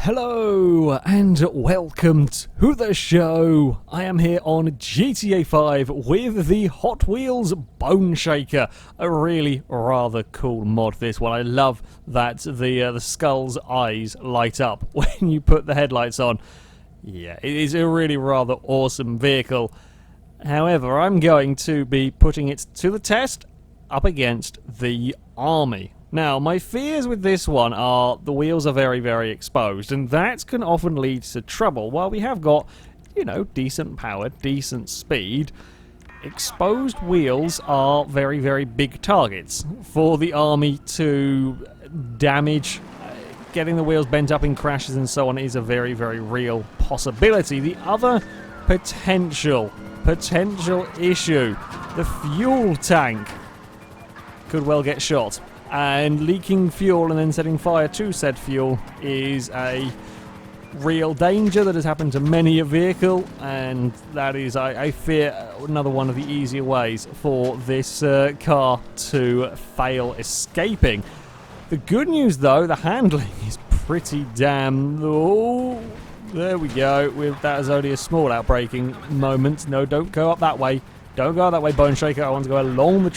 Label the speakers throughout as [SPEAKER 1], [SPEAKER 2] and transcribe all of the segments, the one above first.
[SPEAKER 1] Hello and welcome to the show. I am here on GTA 5 with the Hot Wheels Boneshaker. A really rather cool mod, this one. I love that the skull's eyes light up when you put the headlights on. Yeah, it is a really rather awesome vehicle. However, I'm going to be putting it to the test up against the army. Now, my fears with this one are the wheels are very, very exposed, and that can often lead to trouble. While we have got, you know, decent power, decent speed, exposed wheels are very, very big targets for the army to damage. Getting the wheels bent up in crashes and so on is a very, very real possibility. The other potential issue, the fuel tank could well get shot. And leaking fuel and then setting fire to said fuel is a real danger that has happened to many a vehicle, and that is, I fear, another one of the easier ways for this car to fail escaping. The good news, though, the handling is pretty damn... Oh, there we go. That is only a small outbreaking moment. No, don't go up that way. Don't go that way, Boneshaker. I want to go along the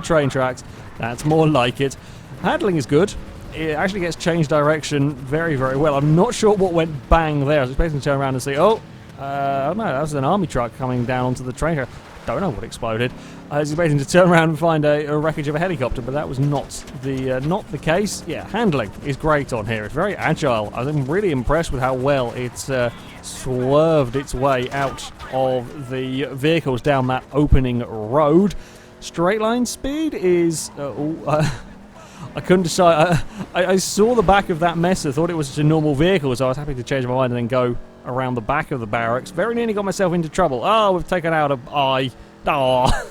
[SPEAKER 1] train tracks. That's more like it. Handling is good. It actually gets changed direction very, very well. I'm not sure what went bang there. I was expecting to turn around and see, oh no, that was an army truck coming down onto the train track. Don't know what exploded. I was expecting to turn around and find a wreckage of a helicopter, but that was not the case. Yeah, handling is great on here. It's very agile. I'm really impressed with how well it's swerved its way out of the vehicles down that opening road. Straight line speed is... I couldn't decide. I saw the back of that Messer, thought it was just a normal vehicle, so I was happy to change my mind and then go around the back of the barracks. Very nearly got myself into trouble. Oh, we've taken out a eye. Oh,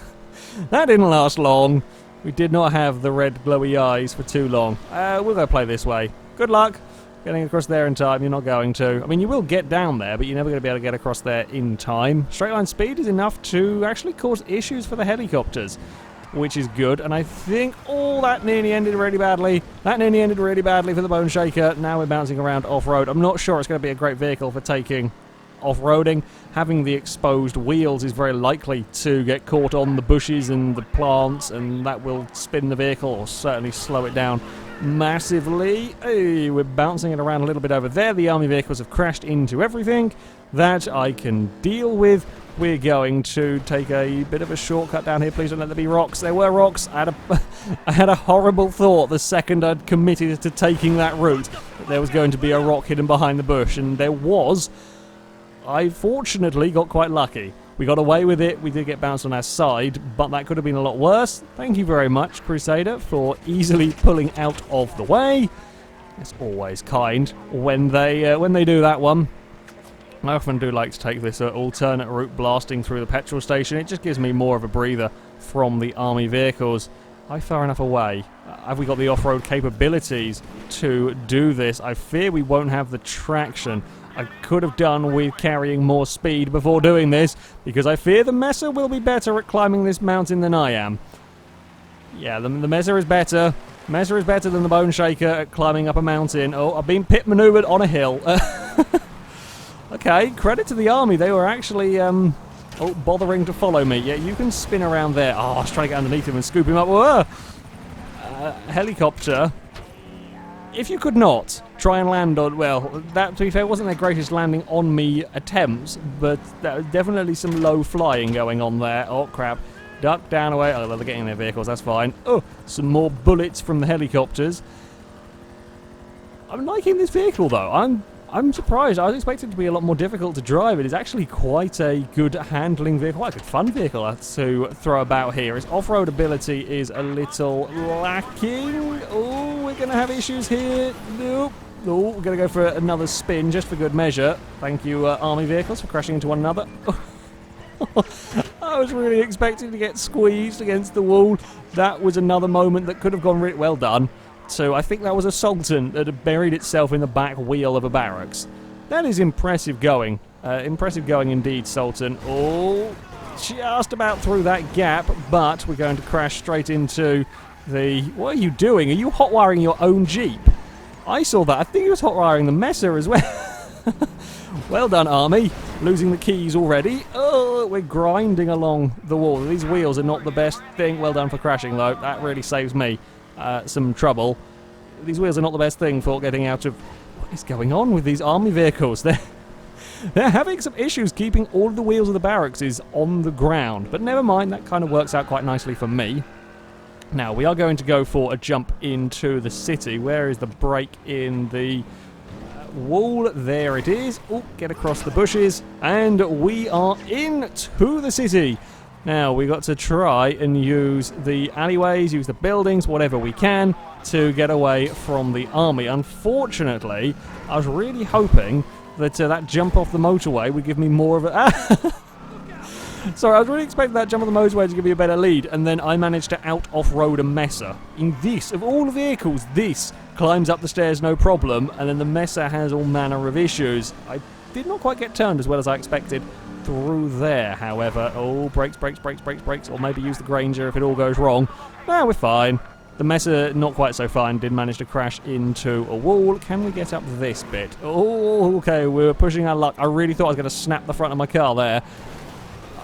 [SPEAKER 1] that didn't last long. We did not have the red glowy eyes for too long. We'll go play this way. Good luck getting across there in time. You're not going to. I mean, you will get down there, but you're never going to be able to get across there in time. Straight line speed is enough to actually cause issues for the helicopters, which is good. And I think, that nearly ended really badly. That nearly ended really badly for the Boneshaker. Now we're bouncing around off-road. I'm not sure it's going to be a great vehicle for taking off-roading. Having the exposed wheels is very likely to get caught on the bushes and the plants, and that will spin the vehicle or certainly slow it down massively. Hey, we're bouncing it around a little bit over there. The army vehicles have crashed into everything. That I can deal with. We're going to take a bit of a shortcut down here. Please don't let there be rocks. There were rocks. I had a horrible thought the second I'd committed to taking that route that there was going to be a rock hidden behind the bush, and there was. I fortunately got quite lucky. We got away with it. We did get bounced on our side, but that could have been a lot worse. Thank you very much, Crusader, for easily pulling out of the way. It's always kind when they do that one. I often do like to take this alternate route blasting through the petrol station. It just gives me more of a breather from the army vehicles. Are we far enough away? Have we got the off-road capabilities to do this? I fear we won't have the traction I could have done with carrying more speed before doing this, because I fear the Messer will be better at climbing this mountain than I am. Yeah, the Messer is better. Messer is better than the Boneshaker at climbing up a mountain. Oh, I've been pit maneuvered on a hill. Okay, credit to the army. They were actually bothering to follow me. Yeah, you can spin around there. Oh, I was trying to get underneath him and scoop him up. Whoa! Helicopter. If you could not try and land on... Well, that, to be fair, wasn't their greatest landing on me attempts, but there was definitely some low flying going on there. Oh, crap. Duck down away. Oh, they're getting in their vehicles. That's fine. Oh, some more bullets from the helicopters. I'm liking this vehicle, though. I'm surprised. I was expecting it to be a lot more difficult to drive. It is actually quite a good handling vehicle, quite a good fun vehicle to throw about here. Its off-road ability is a little lacking. Oh, we're going to have issues here. Nope. Oh, we're going to go for another spin just for good measure. Thank you, army vehicles, for crashing into one another. I was really expecting to get squeezed against the wall. That was another moment that could have gone really well done. So I think that was a Sultan that had buried itself in the back wheel of a barracks. That is impressive going. Impressive going indeed, Sultan. Oh, just about through that gap, but we're going to crash straight into the... What are you doing? Are you hot-wiring your own Jeep? I saw that. I think he was hot-wiring the Messer as well. Well done, Army. Losing the keys already. Oh, we're grinding along the wall. These wheels are not the best thing. Well done for crashing, though. That really saves me some trouble. These wheels are not the best thing for getting out of... What is going on with these Army vehicles? They're having some issues keeping all of the wheels of the barracks on the ground. But never mind, that kind of works out quite nicely for me. Now, we are going to go for a jump into the city. Where is the break in the wall? There it is. Oh, get across the bushes. And we are into the city. Now, we got to try and use the alleyways, use the buildings, whatever we can, to get away from the army. Unfortunately, I was really hoping that that jump off the motorway would give me more of a... Sorry, I was really expecting that jump on the motorway to give me a better lead, and then I managed to out-off-road a Messer. In this, of all the vehicles, this climbs up the stairs no problem, and then the Messer has all manner of issues. I did not quite get turned as well as I expected through there, however. Oh, brakes, or maybe use the Granger if it all goes wrong. No, we're fine. The Messer, not quite so fine, did manage to crash into a wall. Can we get up this bit? Oh, okay, we're pushing our luck. I really thought I was going to snap the front of my car there.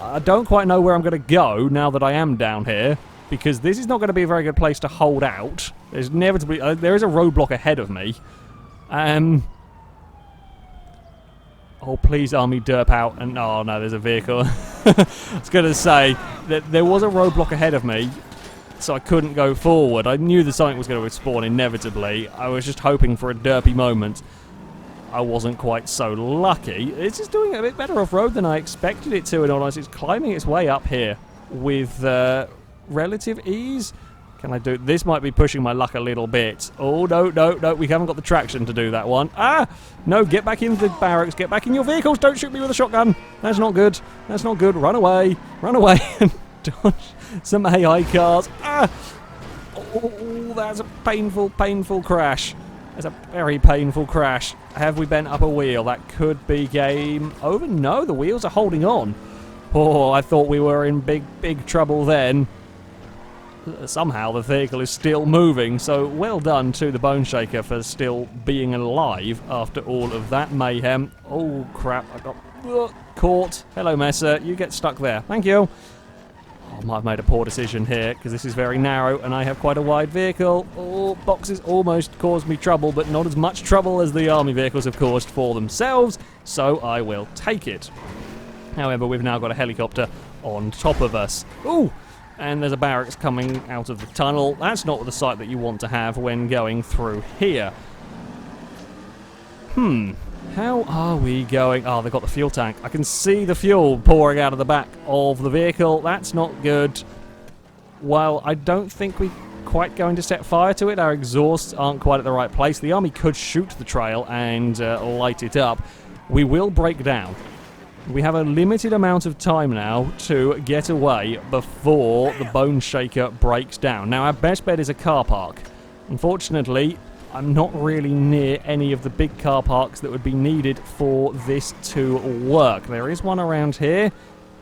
[SPEAKER 1] I don't quite know where I'm going to go now that I am down here, because this is not going to be a very good place to hold out. There's inevitably... there is a roadblock ahead of me. Oh, please, Army, derp out. And oh, no, there's a vehicle. I was going to say that there was a roadblock ahead of me, so I couldn't go forward. I knew that something was going to spawn inevitably. I was just hoping for a derpy moment. I wasn't quite so lucky. It's just doing a bit better off-road than I expected it to, in all honesty. It's climbing its way up here with relative ease. Can I do... This might be pushing my luck a little bit. Oh, no, we haven't got the traction to do that one. Ah! No, get back into the barracks. Get back in your vehicles. Don't shoot me with a shotgun. That's not good. That's not good. Run away and dodge some AI cars. Ah! Oh, that's a painful, painful crash. It's a very painful crash. Have we bent up a wheel? That could be game over. No, the wheels are holding on. Oh, I thought we were in big trouble then. Somehow the vehicle is still moving, so well done to the Boneshaker for still being alive after all of that mayhem. Oh, crap, I got caught. Hello, Messer. You get stuck there. Thank you. I might have made a poor decision here, because this is very narrow, and I have quite a wide vehicle. Oh, boxes almost caused me trouble, but not as much trouble as the army vehicles have caused for themselves, so I will take it. However, we've now got a helicopter on top of us. Ooh! And there's a barracks coming out of the tunnel. That's not the sight that you want to have when going through here. How are we going? Oh, they've got the fuel tank. I can see the fuel pouring out of the back of the vehicle. That's not good. Well, I don't think we're quite going to set fire to it. Our exhausts aren't quite at the right place. The army could shoot the trail and light it up. We will break down. We have a limited amount of time now to get away before the Boneshaker breaks down. Now, our best bet is a car park. Unfortunately, I'm not really near any of the big car parks that would be needed for this to work. There is one around here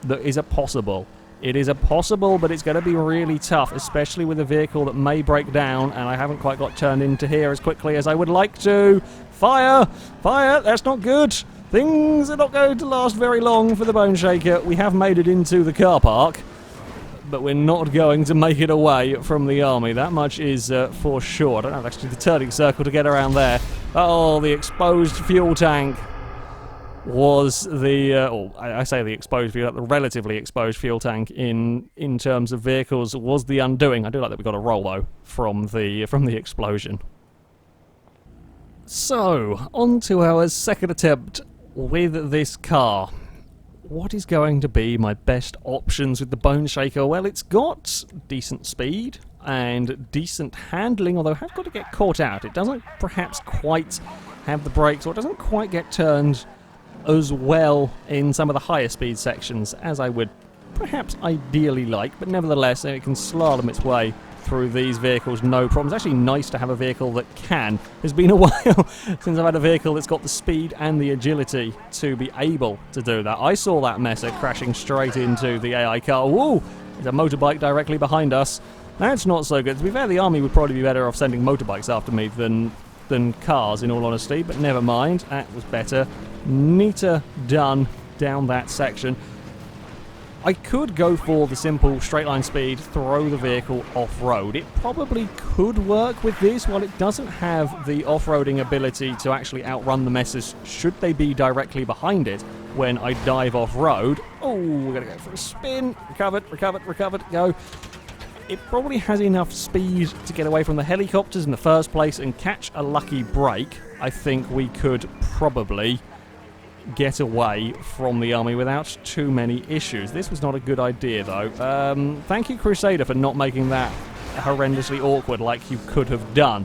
[SPEAKER 1] that is a possible. It is a possible, but it's going to be really tough, especially with a vehicle that may break down, and I haven't quite got turned into here as quickly as I would like to. Fire! Fire! That's not good! Things are not going to last very long for the Boneshaker. We have made it into the car park, but we're not going to make it away from the army. That much is for sure. I don't have actually the turning circle to get around there. Oh, the exposed fuel tank was the... I say the exposed fuel, the relatively exposed fuel tank in terms of vehicles was the undoing. I do like that we got a roll, though, from the explosion. So, on to our second attempt with this car. What is going to be my best options with the Boneshaker? Well, it's got decent speed and decent handling, although I've got to get caught out. It doesn't perhaps quite have the brakes, or it doesn't quite get turned as well in some of the higher speed sections as I would perhaps ideally like, but nevertheless it can slalom its way through these vehicles no problem. It's actually nice to have a vehicle that can. It's been a while since I've had a vehicle that's got the speed and the agility to be able to do that. I saw that Messer crashing straight into the AI car. Woo! There's a motorbike directly behind us. That's not so good. To be fair, the army would probably be better off sending motorbikes after me than than cars, in all honesty, but never mind. That was better. Neater done down that section. I could go for the simple straight line speed, throw the vehicle off-road. It probably could work with this, while it doesn't have the off-roading ability to actually outrun the messes should they be directly behind it when I dive off-road. Oh, we're going to go for a spin. Recovered, go. It probably has enough speed to get away from the helicopters in the first place and catch a lucky break. I think we could probably get away from the army without too many issues. This was not a good idea, though. Thank you, Crusader, for not making that horrendously awkward like you could have done.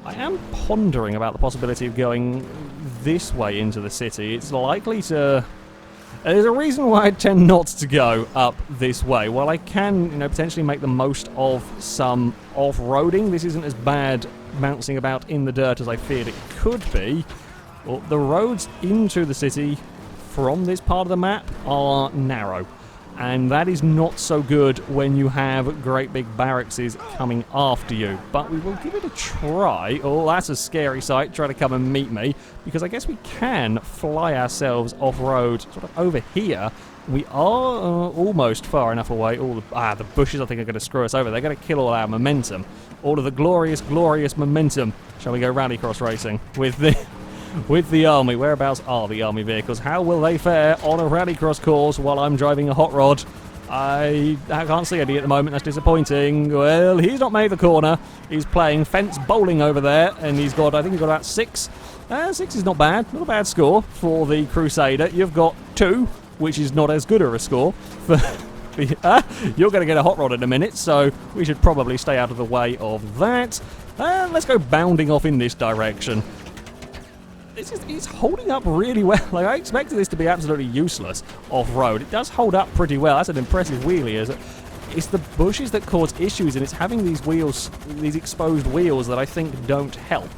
[SPEAKER 1] I am pondering about the possibility of going this way into the city. It's likely to... There's a reason why I tend not to go up this way. While I can, potentially make the most of some off-roading, this isn't as bad bouncing about in the dirt as I feared it could be. Well, the roads into the city from this part of the map are narrow, and that is not so good when you have great big barracks coming after you. But we will give it a try. Oh, that's a scary sight. Try to come and meet me, because I guess we can fly ourselves off-road sort of over here. We are almost far enough away. The bushes, I think, are going to screw us over. They're going to kill all our momentum. All of the glorious, glorious momentum. Shall we go rallycross racing with the army? Whereabouts are the army vehicles? How will they fare on a rallycross course while I'm driving a hot rod? I can't see any at the moment. That's disappointing. Well, he's not made the corner. He's playing fence bowling over there, and I think he's got about 6. 6 is not bad. Not a bad score for the Crusader. You've got 2, which is not as good a score for... You're going to get a hot rod in a minute, so we should probably stay out of the way of that. Let's go bounding off in this direction. It's holding up really well. Like, I expected this to be absolutely useless off-road. It does hold up pretty well. That's an impressive wheelie. It's the bushes that cause issues, and it's having these wheels, these exposed wheels, that I think don't help.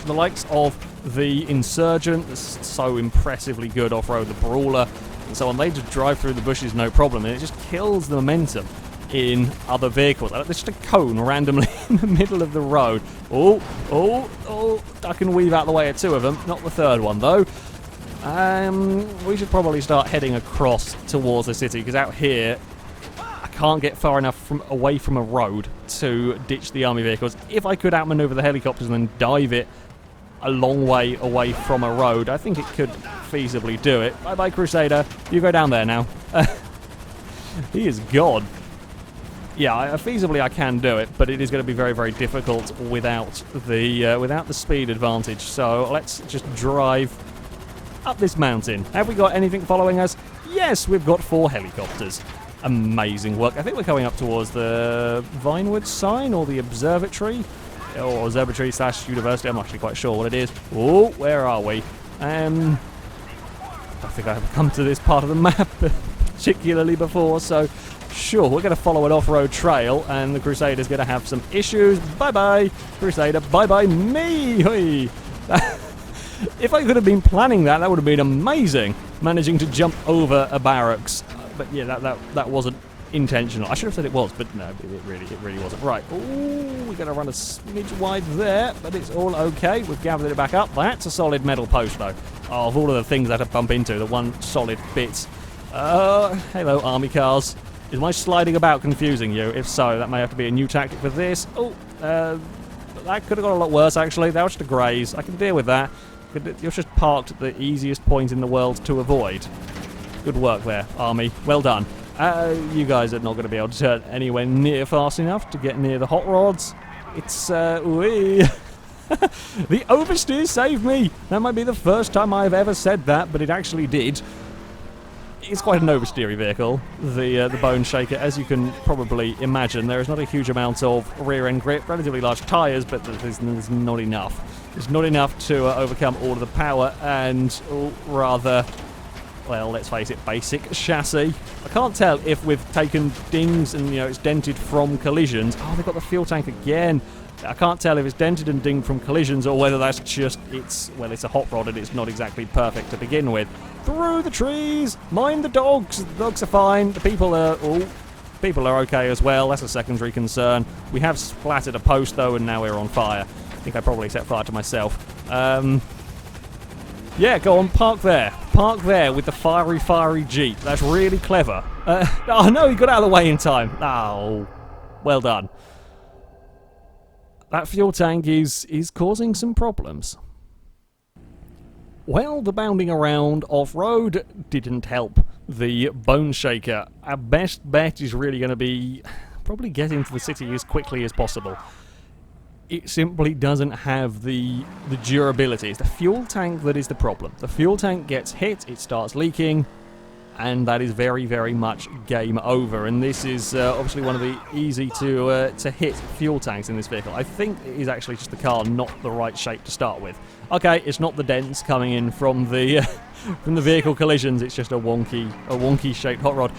[SPEAKER 1] The likes of the Insurgent, that's so impressively good off-road, the Brawler, and so on, they just drive through the bushes no problem, and it just kills the momentum in other vehicles. There's just a cone randomly in the middle of the road. Oh, I can weave out the way of 2 of them, not the third one though. We should probably start heading across towards the city, because out here I can't get far enough away from a road to ditch the army vehicles. If I could outmaneuver the helicopters and then dive it a long way away from a road, I think it could feasibly do it. Bye-bye, Crusader. You go down there now. He is gone. Yeah, feasibly I can do it, but it is going to be very, very difficult without the speed advantage. So let's just drive up this mountain. Have we got anything following us? Yes, we've got 4 helicopters. Amazing work. I think we're coming up towards the Vinewood sign or the observatory. Or observatory/university. I'm not actually quite sure what it is. Oh, where are we? I think I haven't come to this part of the map particularly before, so sure, we're going to follow an off-road trail, and the Crusader's going to have some issues. Bye-bye, Crusader. Bye-bye, me. Hey. If I could have been planning that, that would have been amazing, managing to jump over a barracks. But yeah, that wasn't intentional. I should have said it was, but no, it really wasn't. Right. Ooh, we're going to run a smidge wide there, but it's all okay. We've gathered it back up. That's a solid metal post, though. Oh, of all of the things I had to bump into, the one solid bit. Hello, army cars. Is my sliding about confusing you? If so, that may have to be a new tactic for this. Oh, that could have got a lot worse, actually. That was just a graze. I can deal with that. You're just parked at the easiest point in the world to avoid. Good work there, army. Well done. You guys are not going to be able to turn anywhere near fast enough to get near the hot rods. It's, The oversteer saved me! That might be the first time I've ever said that, but it actually did. It's quite an oversteery vehicle, the Boneshaker, as you can probably imagine. There is not a huge amount of rear-end grip, relatively large tyres, but there's not enough. It's not enough to overcome all of the power and rather... well, let's face it, basic chassis. I can't tell if we've taken dings and, it's dented from collisions. Oh, they've got the fuel tank again. I can't tell if it's dented and dinged from collisions or whether that's just, it's a hot rod and it's not exactly perfect to begin with. Through the trees! Mind the dogs! The dogs are fine. The people are okay as well. That's a secondary concern. We have splattered a post, though, and now we're on fire. think I probably set fire to myself. Yeah, go on, park there. Park there with the fiery Jeep. That's really clever. Oh no, he got out of the way in time. Oh, well done. That fuel tank is causing some problems. Well, the bounding around off-road didn't help the Boneshaker. Our best bet is really going to be probably get into the city as quickly as possible. It simply doesn't have the durability. It's the fuel tank that is the problem. The fuel tank gets hit, it starts leaking, and that is very, very much game over. And this is obviously one of the easy to hit fuel tanks in this vehicle. I think it is actually just the car not the right shape to start with. Okay, it's not the dents coming in from the from the vehicle collisions. It's just a wonky shaped hot rod.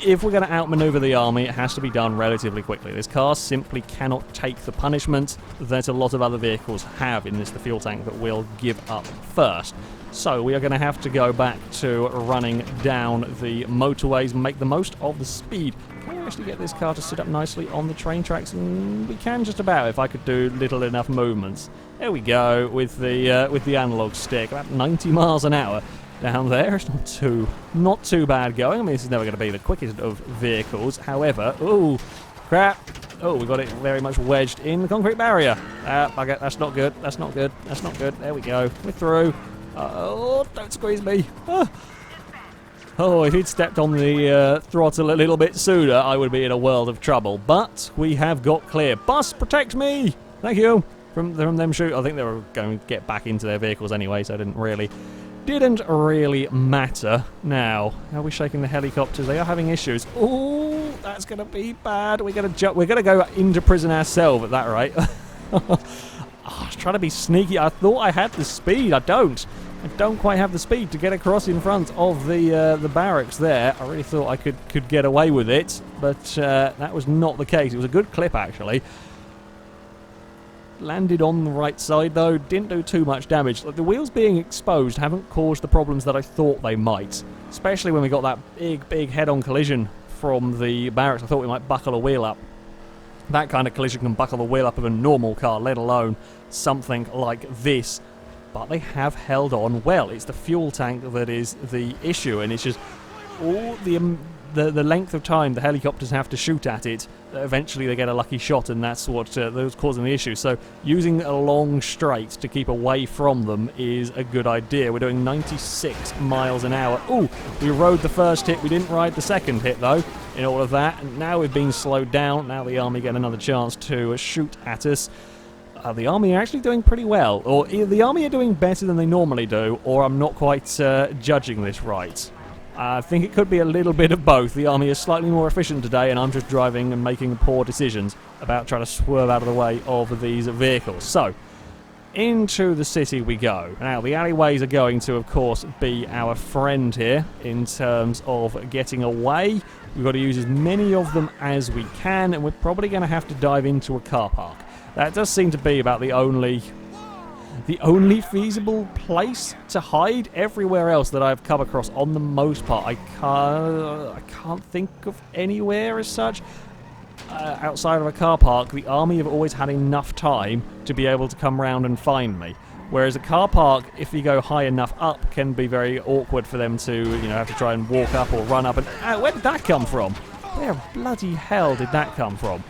[SPEAKER 1] If we're going to outmaneuver the army, it has to be done relatively quickly. This car simply cannot take the punishment that a lot of other vehicles have in the fuel tank that will give up first. So we are going to have to go back to running down the motorways and make the most of the speed. Can we actually get this car to sit up nicely on the train tracks? And we can just about, if I could do little enough movements. There we go, with the analog stick, about 90 miles an hour. Down there, it's not too bad going. I mean, this is never going to be the quickest of vehicles. However, ooh, crap. Oh, we got it very much wedged in the concrete barrier. Bugger, that's not good. That's not good. That's not good. There we go. We're through. Oh, don't squeeze me. Ah. Oh, if he'd stepped on the throttle a little bit sooner, I would be in a world of trouble. But we have got clear. Bus, protect me! Thank you. From them shoot. I think they were going to get back into their vehicles anyway, so it didn't really matter. Now, are we shaking the helicopters? They are having issues. Oh, that's going to be bad. We're going to go into prison ourselves at that rate. Oh, I was trying to be sneaky. I thought I had the speed. I don't quite have the speed to get across in front of the barracks there. I really thought I could get away with it, but that was not the case. It was a good clip, actually. Landed on the right side though, didn't do too much damage. Like, the wheels being exposed haven't caused the problems that I thought they might. Especially when we got that big head-on collision from the barracks. I thought we might buckle a wheel up. That kind of collision can buckle the wheel up of a normal car, let alone something like this. But they have held on well. It's the fuel tank that is the issue, and it's just all the length of time the helicopters have to shoot at it. Eventually they get a lucky shot, and that's what's causing the issue. So using a long straight to keep away from them is a good idea. We're doing 96 miles an hour. Ooh, we rode the first hit. We didn't ride the second hit, though, in all of that. And now we've been slowed down. Now the army get another chance to shoot at us. The army are actually doing pretty well. Or either the army are doing better than they normally do, or I'm not quite judging this right. I think it could be a little bit of both. The army is slightly more efficient today, and I'm just driving and making poor decisions about trying to swerve out of the way of these vehicles. So, into the city we go. Now, the alleyways are going to, of course, be our friend here in terms of getting away. We've got to use as many of them as we can, and we're probably going to have to dive into a car park. That does seem to be about the only feasible place to hide. Everywhere else that I've come across, on the most part, I can't think of anywhere as such. Outside of a car park, the army have always had enough time to be able to come round and find me. Whereas a car park, if you go high enough up, can be very awkward for them to, have to try and walk up or run up. And where did that come from? Where bloody hell did that come from?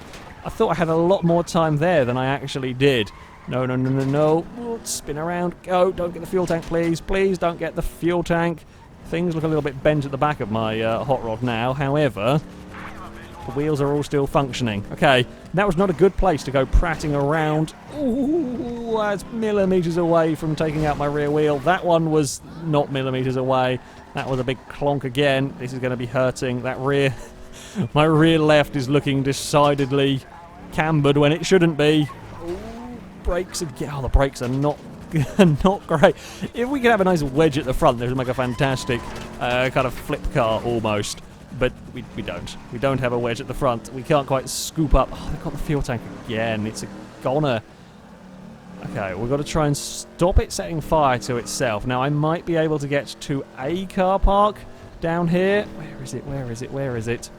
[SPEAKER 1] I thought I had a lot more time there than I actually did. No. We'll spin around. Go. Don't get the fuel tank, please. Please don't get the fuel tank. Things look a little bit bent at the back of my hot rod now. However, the wheels are all still functioning. Okay, that was not a good place to go prattling around. Ooh, that's millimetres away from taking out my rear wheel. That one was not millimetres away. That was a big clonk again. This is going to be hurting. That rear... my rear left is looking decidedly cambered when it shouldn't be. Brakes again. Oh, the brakes are not great. If we could have a nice wedge at the front, this would make a fantastic kind of flip car almost. But we don't. We don't have a wedge at the front. We can't quite scoop up. Oh, they've got the fuel tank again. It's a goner. Okay, we've got to try and stop it setting fire to itself. Now, I might be able to get to a car park down here. Where is it?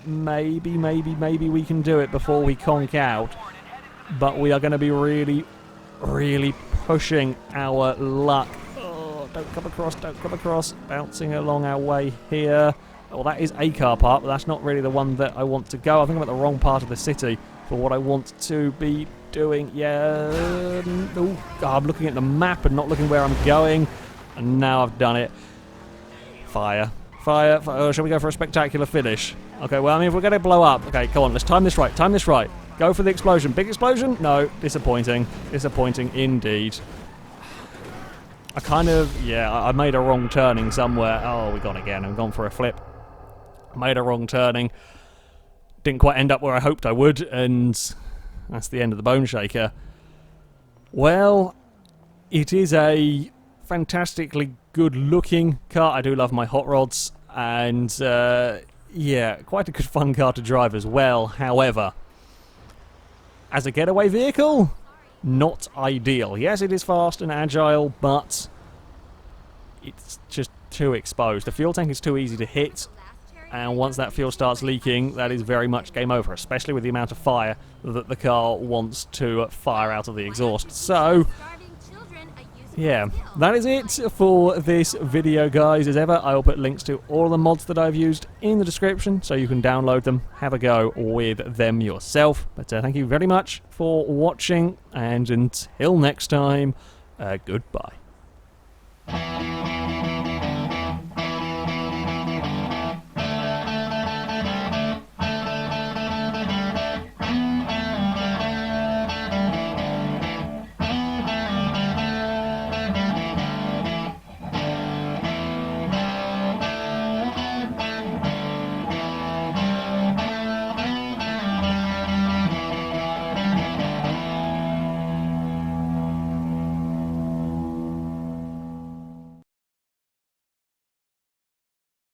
[SPEAKER 1] Maybe we can do it before we conk out. but we are going to be really, really pushing our luck. Oh, don't come across. Bouncing along our way here. Well, that is a car park, but that's not really the one that I want to go. I think I'm at the wrong part of the city for what I want to be doing. Yeah. Oh, I'm looking at the map and not looking where I'm going. And now I've done it. Fire. Oh, shall we go for a spectacular finish? Okay, well, I mean, if we're going to blow up... Okay, come on, let's time this right. Go for the explosion. Big explosion? No. Disappointing. Disappointing indeed. I kind of... Yeah, I made a wrong turning somewhere. Oh, we gone again. I've gone for a flip. Made a wrong turning. Didn't quite end up where I hoped I would, and that's the end of the Boneshaker. Well, it is a fantastically good-looking car. I do love my hot rods, and yeah, quite a good fun car to drive as well. However, as a getaway vehicle, not ideal. Yes, it is fast and agile, but it's just too exposed. The fuel tank is too easy to hit, and once that fuel starts leaking, that is very much game over, especially with the amount of fire that the car wants to fire out of the exhaust. So, yeah, that is it for this video, guys. As ever, I will put links to all the mods that I've used in the description, so you can download them, have a go with them yourself. But thank you very much for watching, and until next time, goodbye.